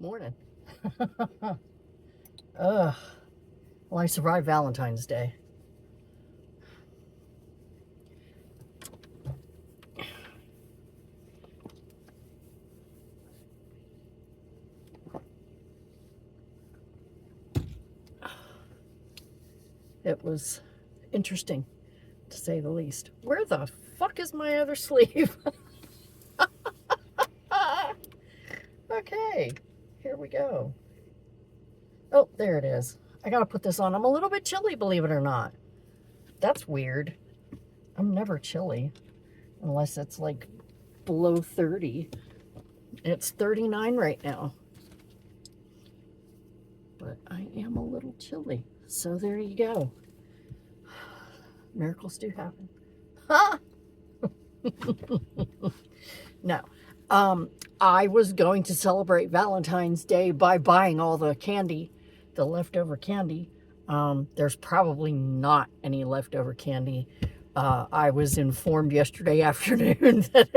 Morning. Ugh. Well, I survived Valentine's Day. It was interesting, to say the least. Where the fuck is my other sleeve? Okay, here we go. Oh, there it is. I gotta put this on. I'm a little bit chilly, believe it or not. That's weird. I'm never chilly, unless it's like below 30. It's 39 right now. But I am a little chilly. So there you go. Miracles do happen. Ha! No. I was going to celebrate Valentine's Day by buying all the candy, the leftover candy. There's probably not any leftover candy. I was informed yesterday afternoon that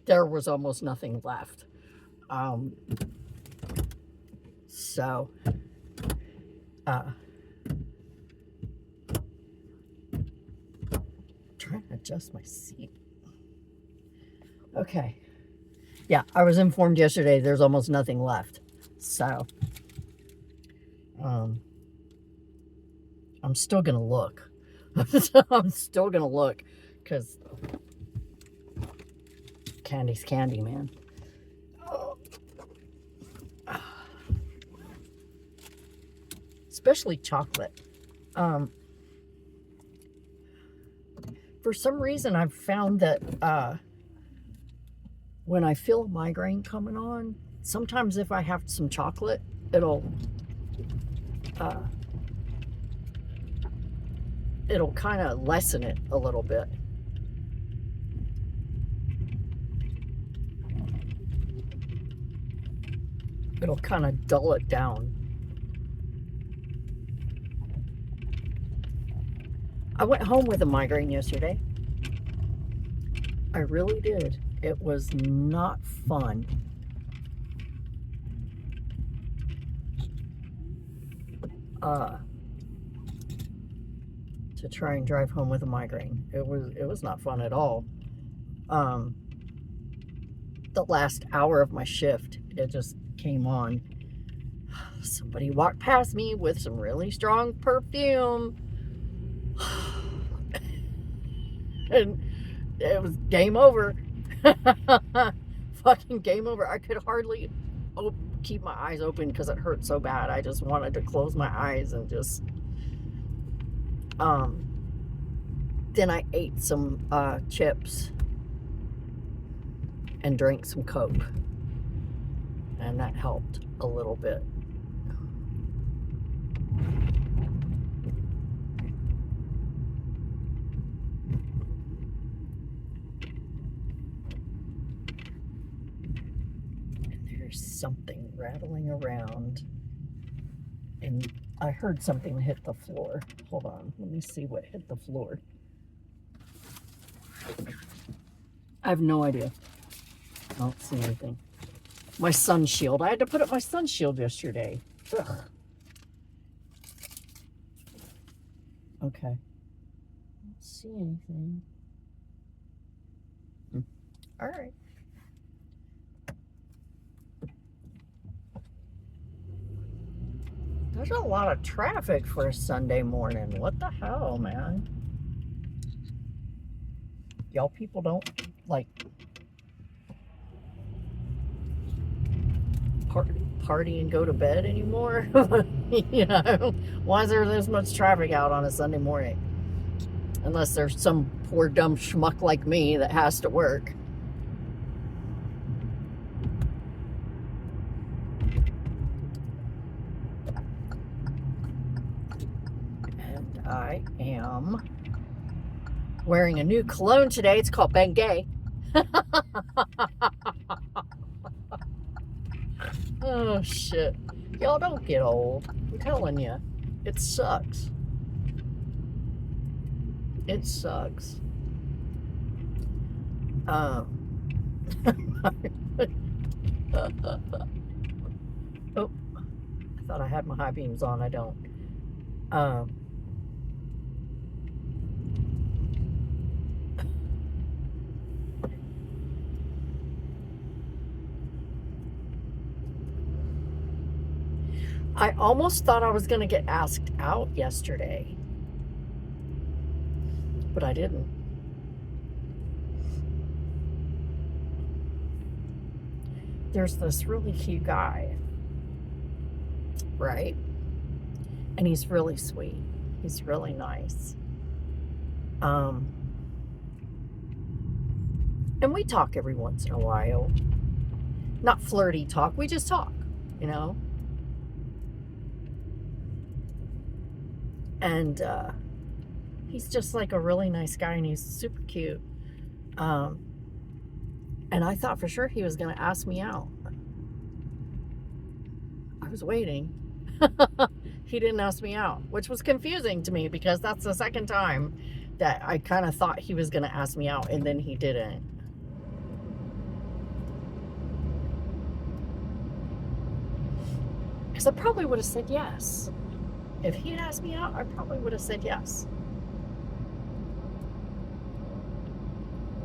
there was almost nothing left. Trying to adjust my seat. Okay. Yeah, I was informed yesterday there's almost nothing left. So, I'm still going to look. I'm still going to look because candy's candy, man. Especially chocolate. For some reason, I've found that when I feel a migraine coming on, sometimes if I have some chocolate, it'll kind of lessen it a little bit. It'll kind of dull it down. I went home with a migraine yesterday. I really did. It was not fun. To try and drive home with a migraine. It was not fun at all. The last hour of my shift, it just came on. Somebody walked past me with some really strong perfume. And it was game over. Fucking game over. I could hardly keep my eyes open because it hurt so bad. I just wanted to close my eyes and just then I ate some chips and drank some Coke, and that helped a little bit. Something rattling around, and I heard something hit the floor. Hold on, let me see what hit the floor. I have no idea. I don't see anything. My sun shield. I had to put up my sun shield yesterday. Ugh. Okay. I don't see anything. All right. There's a lot of traffic for a Sunday morning. What the hell, man? Y'all people don't, like, party and go to bed anymore? You know? Why is there this much traffic out on a Sunday morning? Unless there's some poor dumb schmuck like me that has to work. I am wearing a new cologne today. It's called Bengay. Oh, shit. Y'all don't get old. I'm telling you. It sucks. It sucks. Oh, I thought I had my high beams on. I don't. Um, I almost thought I was going to get asked out yesterday, but I didn't. There's this really cute guy, right? And he's really sweet. He's really nice. And we talk every once in a while. Not flirty talk, we just talk, you know? And he's just like a really nice guy, and he's super cute. And I thought for sure he was going to ask me out. I was waiting. He didn't ask me out, which was confusing to me because that's the second time that I kind of thought he was going to ask me out, and then he didn't. Because I probably would have said yes. If he had asked me out, I probably would have said yes.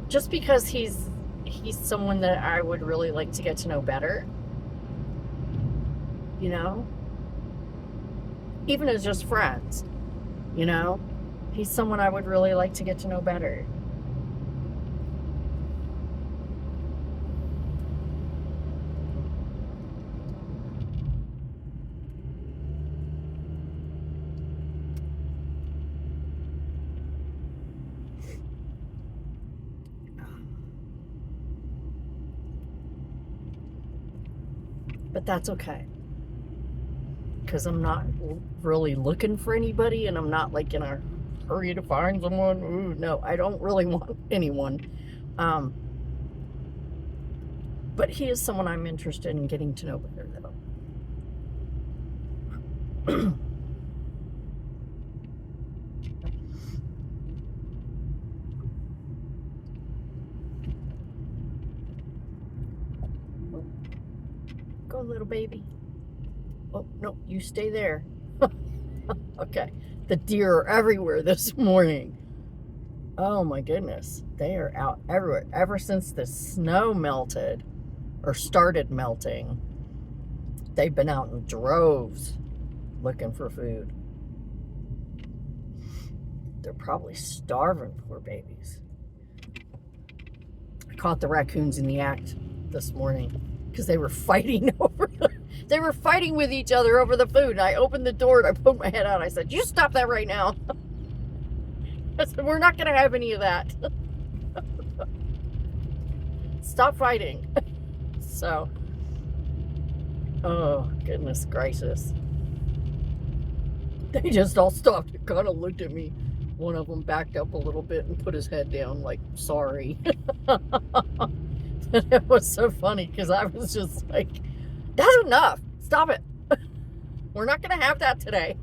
Just because he's someone that I would really like to get to know better. You know? Even as just friends. You know? He's someone I would really like to get to know better. But that's okay. Because I'm not really looking for anybody, and I'm not like in a hurry to find someone. Ooh, no, I don't really want anyone. But he is someone I'm interested in getting to know better, though. Go, little baby. Oh, no, you stay there. Okay. The deer are everywhere this morning. Oh, my goodness. They are out everywhere. Ever since the snow melted, or started melting, they've been out in droves looking for food. They're probably starving, poor babies. I caught the raccoons in the act this morning because they were fighting they were fighting with each other over the food. And I opened the door and I poked my head out. I said, "You stop that right now." I said, "We're not going to have any of that." Stop fighting. So, oh, goodness gracious. They just all stopped and kind of looked at me. One of them backed up a little bit and put his head down like, sorry. And it was so funny because I was just like, that's enough. Stop it. We're not going to have that today.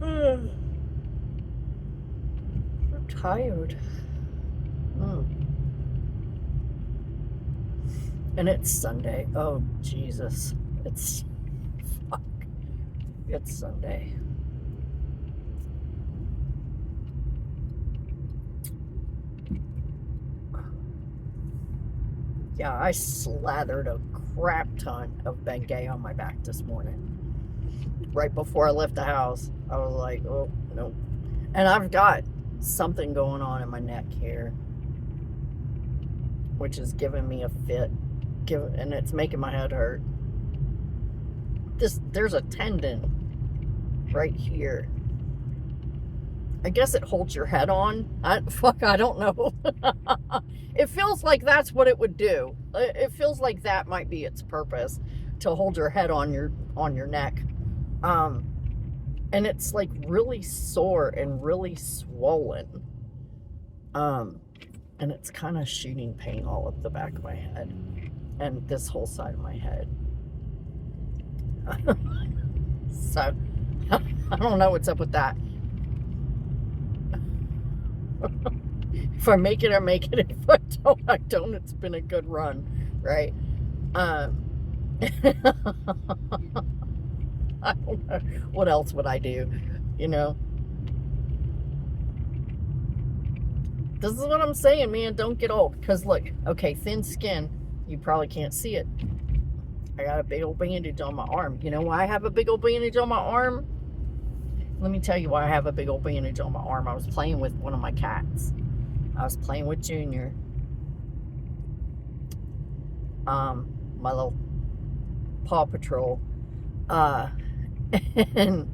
I'm tired. And it's Sunday. Oh, Jesus. It's Sunday. Yeah, I slathered a crap ton of Bengay on my back this morning. Right before I left the house, I was like, oh, no. And I've got something going on in my neck here, which is giving me a fit. And it's making my head hurt. There's a tendon right here. I guess it holds your head on. I don't know. It feels like that's what it would do. It feels like that might be its purpose, to hold your head on your neck. And it's like really sore and really swollen. And it's kind of shooting pain all up the back of my head and this whole side of my head. So I don't know what's up with that. If I make it, I make it. If I don't, I don't. It's been a good run, right? I don't know. What else would I do? You know? This is what I'm saying, man. Don't get old. Because look, okay, thin skin. You probably can't see it. I got a big old bandage on my arm. You know why I have a big old bandage on my arm? Let me tell you why I have a big old bandage on my arm. I was playing with one of my cats. I was playing with Junior. My little Paw Patrol. And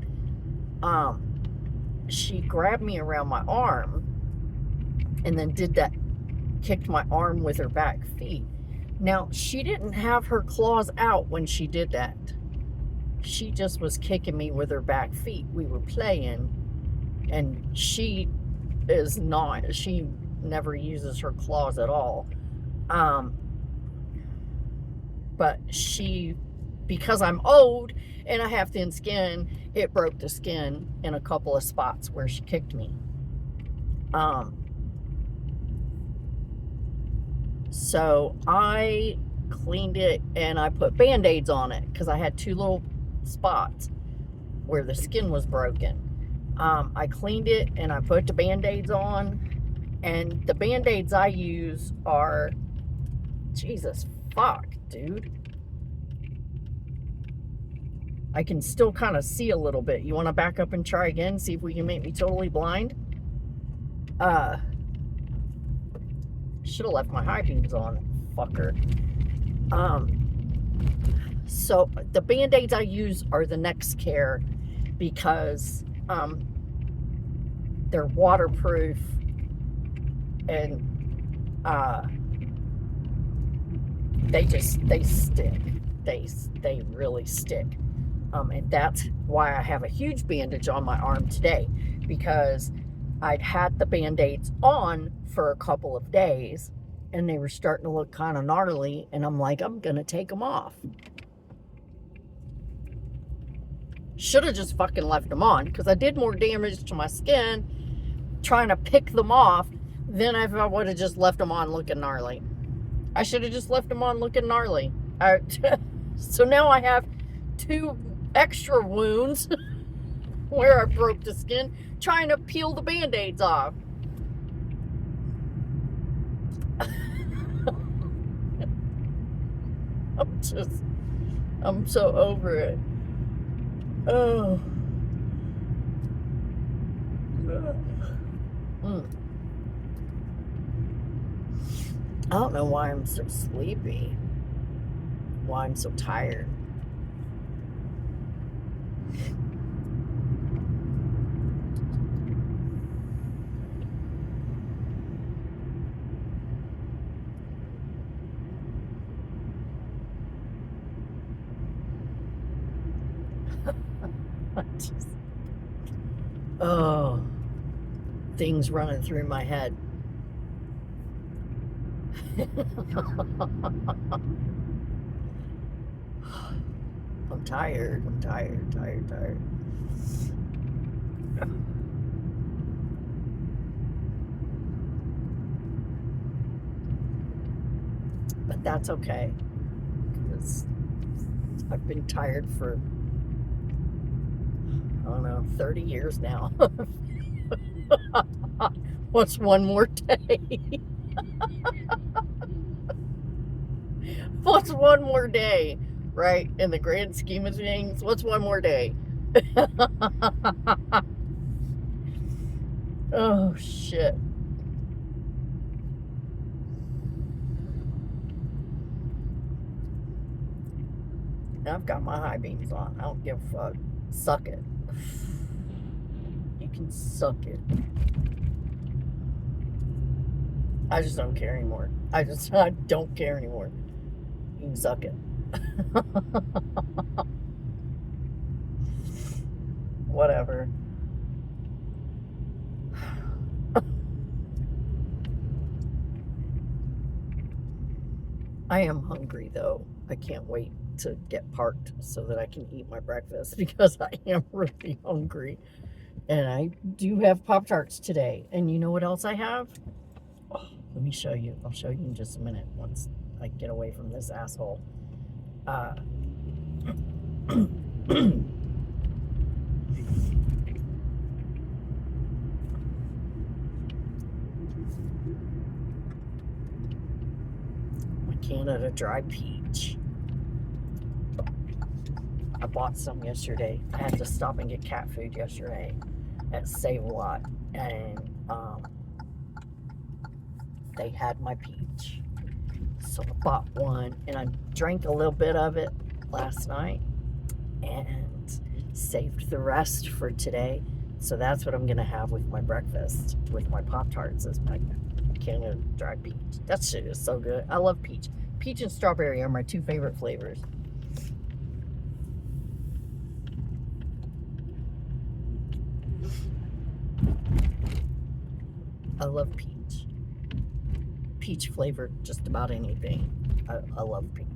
she grabbed me around my arm and then kicked my arm with her back feet. Now, she didn't have her claws out when she did that. She just was kicking me with her back feet. We were playing, and she never uses her claws at all. But because I'm old and I have thin skin, it broke the skin in a couple of spots where she kicked me. So I cleaned it and I put Band-Aids on it because I had 2 little spots where the skin was broken. I cleaned it and I put the Band-Aids on, and the Band-Aids I use are, Jesus fuck, dude. I can still kind of see a little bit. You want to back up and try again? See if we can make me totally blind? Should have left my high beams on, fucker. So the Band-Aids I use are the Next Care because they're waterproof and they stick. They really stick. And that's why I have a huge bandage on my arm today, because I'd had the Band-Aids on for a couple of days and they were starting to look kind of gnarly, and I'm like, I'm gonna take them off. Should have just fucking left them on, because I did more damage to my skin trying to pick them off than if I would have just left them on looking gnarly. I should have just left them on looking gnarly. So now I have 2 extra wounds where I broke the skin trying to peel the Band-Aids off. I'm so over it. Oh. I don't know why I'm so sleepy. Why I'm so tired. Oh, things running through my head. I'm tired. I'm tired. But that's okay, because I've been tired for, I don't know, 30 years now. What's one more day? What's one more day, right? In the grand scheme of things, what's one more day? Oh, shit. I've got my high beams on. I don't give a fuck. Suck it. You can suck it. I just don't care anymore. I don't care anymore. You can suck it. Whatever. I am hungry though. I can't wait to get parked so that I can eat my breakfast because I am really hungry. And I do have Pop-Tarts today. And you know what else I have? Oh, let me show you. I'll show you in just a minute once I get away from this asshole. My Canada Dry Peach. I bought some yesterday. I had to stop and get cat food yesterday at Save-A-Lot. And they had my peach. So I bought one and I drank a little bit of it last night and saved the rest for today. So that's what I'm gonna have with my breakfast with my Pop-Tarts is my Canada Dry Peach. That shit is so good. I love peach. Peach and strawberry are my two favorite flavors. I love peach. Peach flavored just about anything. I love peach.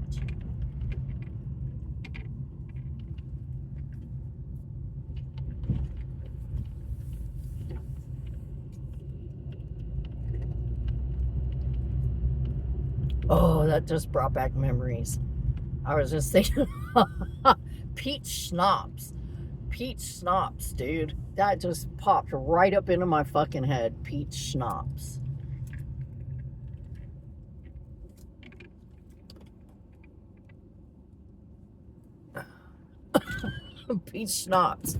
Oh, that just brought back memories. I was just thinking, peach schnapps. Peach schnapps, dude. That just popped right up into my fucking head. Peach schnapps. Peach schnapps.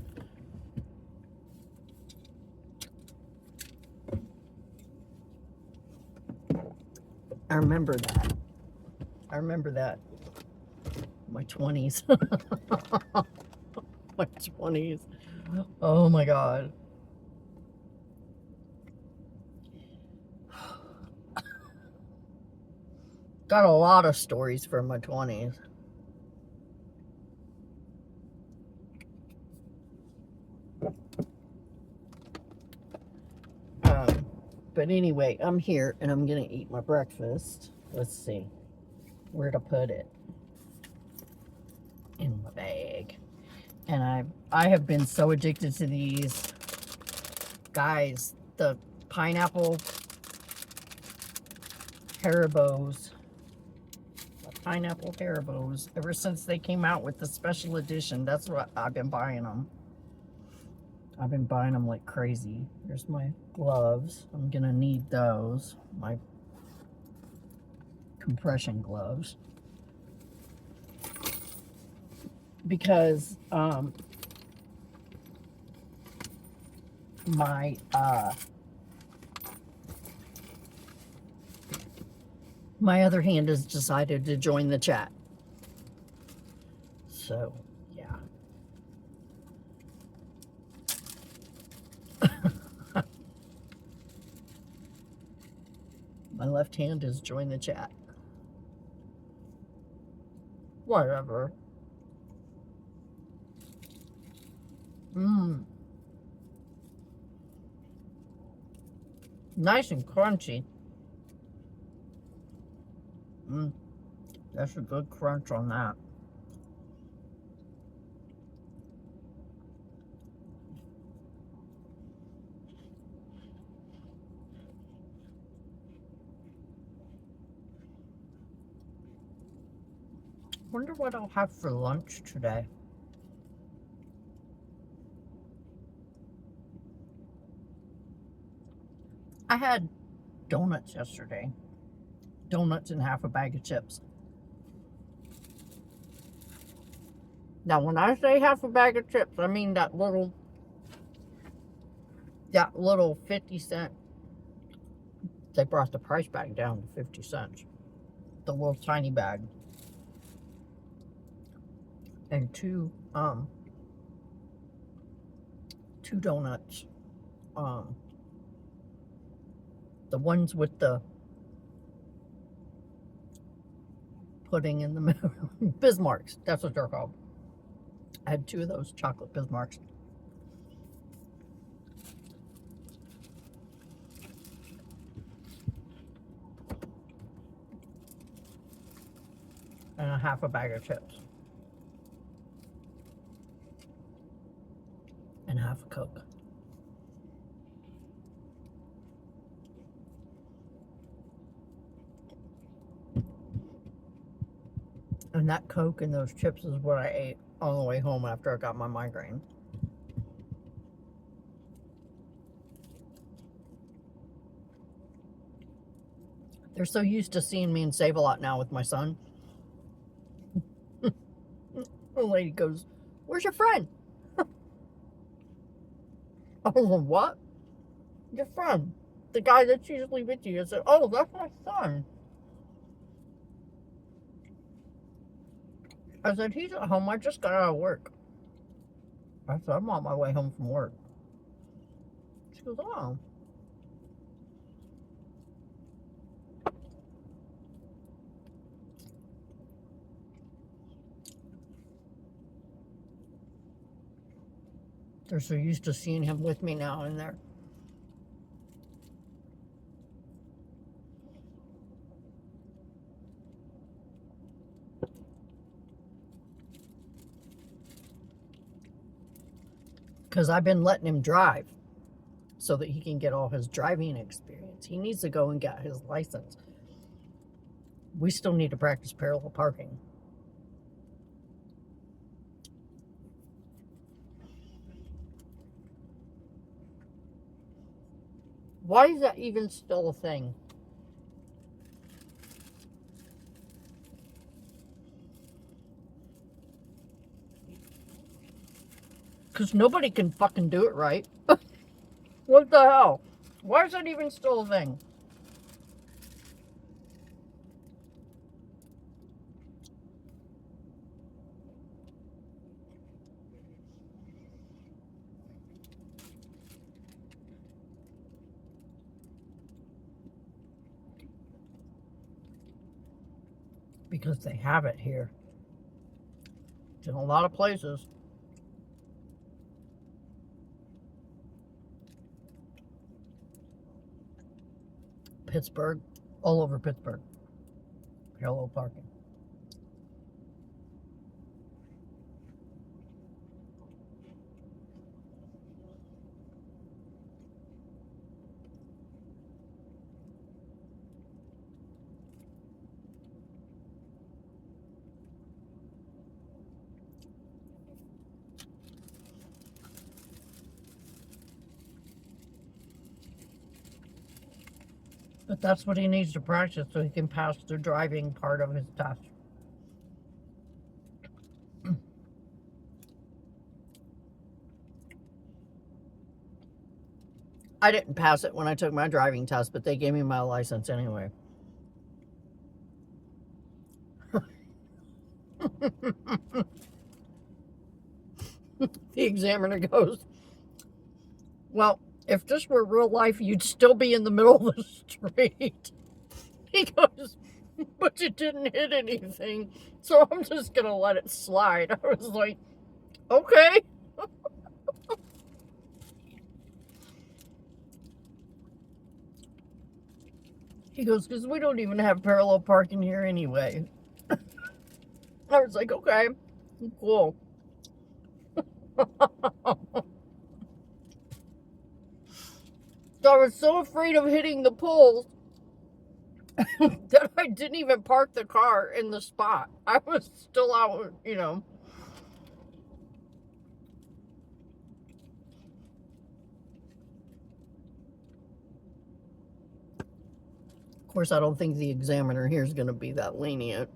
I remember that. I remember that. My 20s. My 20s. Oh my God. Got a lot of stories from my 20s. But anyway, I'm here and I'm gonna eat my breakfast. Let's see where to put it in my bag. And I have been so addicted to these guys, the pineapple Haribos. The pineapple Haribos. Ever since they came out with the special edition, that's what I've been buying them. I've been buying them like crazy. Here's my gloves. I'm gonna need those. My compression gloves. Because my my other hand has decided to join the chat. So, yeah. My left hand has joined the chat. Whatever. Nice and crunchy. That's a good crunch on that. Wonder what I'll have for lunch today. I had donuts yesterday. Donuts and half a bag of chips. Now, when I say half a bag of chips, I mean that little 50 cent. They brought the price back down to 50 cents. The little tiny bag. And two donuts. The ones with the pudding in the middle. Bismarcks, that's what they're called. I had 2 of those chocolate Bismarcks. And a half a bag of chips. half a Coke. And that Coke and those chips is what I ate on the way home after I got my migraine. They're so used to seeing me in Save-A-Lot now with my son. The lady goes, "Where's your friend?" I was like, "What? Your friend? The guy that's usually with you." I said, "Oh, that's my son." I said, "He's at home. I just got out of work." I said, "I'm on my way home from work." She goes, "Oh." They're so used to seeing him with me now and there. Because I've been letting him drive so that he can get all his driving experience. He needs to go and get his license. We still need to practice parallel parking. Why is that even still a thing? Because nobody can fucking do it right. What the hell? Why is that even still a thing? Because they have it here. It's in a lot of places. Pittsburgh, all over Pittsburgh. Parallel parking. But that's what he needs to practice so he can pass the driving part of his test. I didn't pass it when I took my driving test, but they gave me my license anyway. The examiner goes, "Well, if this were real life, you'd still be in the middle of the street." He goes, "But you didn't hit anything, so I'm just going to let it slide." I was like, "Okay." He goes, "Because we don't even have parallel parking here anyway." I was like, "Okay, cool." So I was so afraid of hitting the poles that I didn't even park the car in the spot. I was still out, you know. Of course, I don't think the examiner here is going to be that lenient.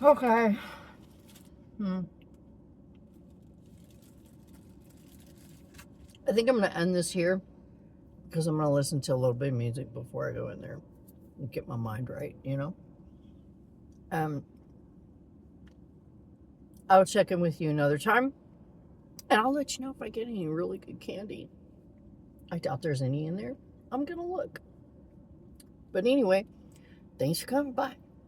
Okay. I think I'm going to end this here because I'm going to listen to a little bit of music before I go in there and get my mind right, you know? I'll check in with you another time, and I'll let you know if I get any really good candy. I doubt there's any in there. I'm going to look. But anyway, thanks for coming by.